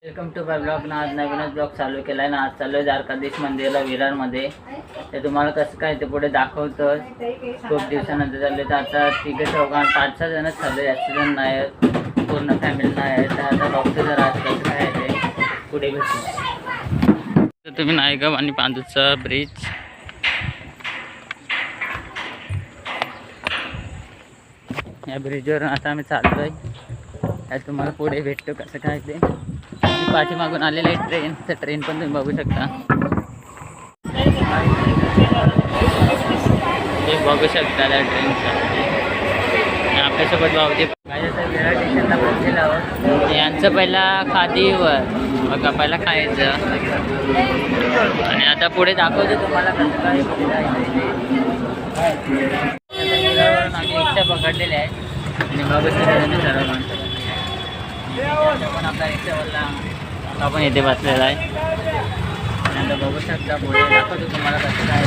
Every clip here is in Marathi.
वेलकम टू माय ब्लॉग ना। आज नवीनच ब्लॉग चालू केला आहे ना। आज चालू आहे द्वारकाधीश मंदिराला विरारमध्ये। ते तुम्हाला कसं काय ते पुढे दाखवतो। खूप दिवसानंतर चालले तर आता तिघे चौघां 5-6 जणच चालले, जास्त जण नाही आहेत, पूर्ण फॅमिली नाही आहे। तर आता बघतो जरा आज कसं काय ते पुढे भेटू। तर तुम्ही नायगाव आणि पांदूचा ब्रिज या ब्रिजवरून आता आम्ही चाललोय। तुम्हाला पुढे भेटतो कसं काय ते। पाठीमागून आलेलं आहे ट्रेन, तर ट्रेन पण तुम्ही बघू शकता। हे बघू शकता त्या ट्रेनचं। आपल्यासोबत भाऊजी विरार स्टेशनला पोहोचलेलो आहोत। यांचं पहिला खादीवर बघा, पहिला खायचं आणि आता पुढे दाखवतो तुम्हाला कसं काय आम्ही रिक्षा पकडलेले आहेत आणि बघू शकता सर्व माणसं पण आपला रिक्षावाला आपण इथे बसलेला आहे। आणि आता बघू शकता पुढे दाखवतो तुम्हाला कसं काय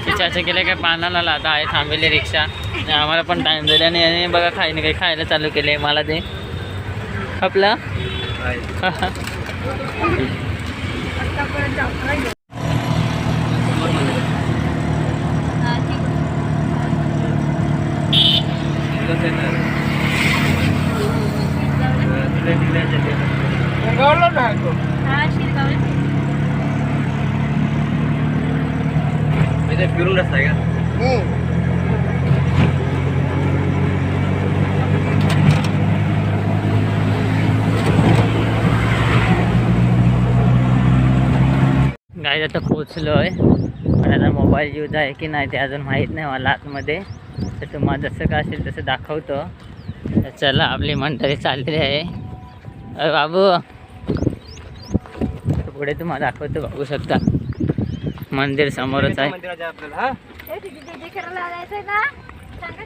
तिच्याचं केलं काय पानाला आता आहे थांबलेली रिक्षा। आम्हाला पण टाईम दिला आणि बघा काही नाही काही खायला चालू केले। मला ते आपलं फिरून रस्ता आहे का? गाईज आता पोचलो आहे, पण आता मोबाईल यूज आहे की नाही ते अजून माहीत नाही मला आतमध्ये। तर तुम्हाला जसं काय असेल तसं दाखवतो। तर चला, आपली मंडळी चाललेली आहे। अरे बाबू, पुढे तुम्हाला दाखवतो, बघू शकता मंदिर समोरच आहे।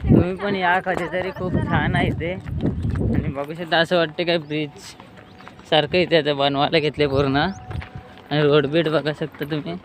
तुम्ही पण या कधीतरी, खूप छान आहे ते। आणि बघू शकता असं वाटतं काय ब्रिज सारखं इथे आता बनवायला घेतले पूर्ण। आणि रोड बीट बघा शकता तुम्ही।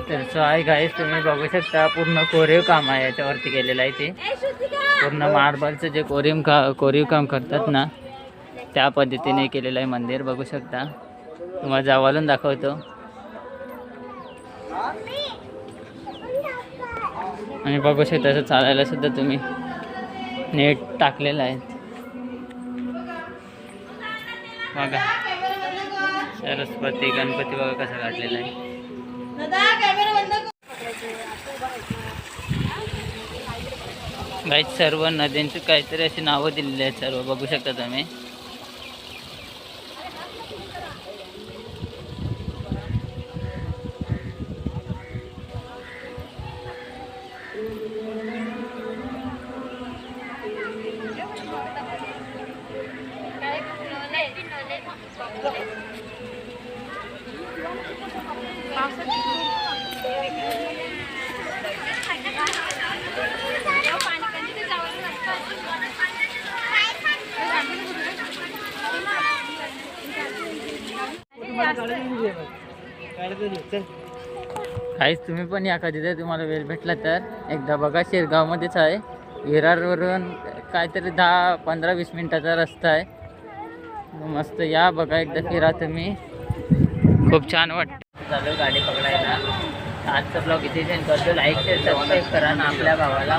तर सो आहे गाईस, तुम्ही बघू शकता पूर्ण कोरीव काम आहे याच्यावरती केलेलं आहे। ते पूर्ण मार्बलचं जे कोरीव काम करतात ना, त्या पद्धतीने केलेलं आहे मंदिर। बघू शकता, तुम्हाला जवळून दाखवतो। आणि बघू शकता असं चालायला सुद्धा तुम्ही नेट टाकलेलं आहे बघा। सरस्वती गणपती बघा कसं काढलेलं आहे। गाईस सर्व नद्यांची काहीतरी अशी नावं दिलेली आहेत सर्व, बघू शकता तुम्ही। काहीच तुम्ही पण या कधीतरी तुम्हाला वेळ भेटला तर एकदा बघा। शिरगावमध्येच आहे, विरारवरून काहीतरी 10-15-20 मिनिटाचा रस्ता आहे। मस्त या बघा, एकदा फिरा तुम्ही, खूप छान वाटतं। चालू गाडी पकडायला। आजचा ब्लॉग इथे सेंड करतो। लाईक शेअर सबस्क्राईब करा ना आपल्या भावाला।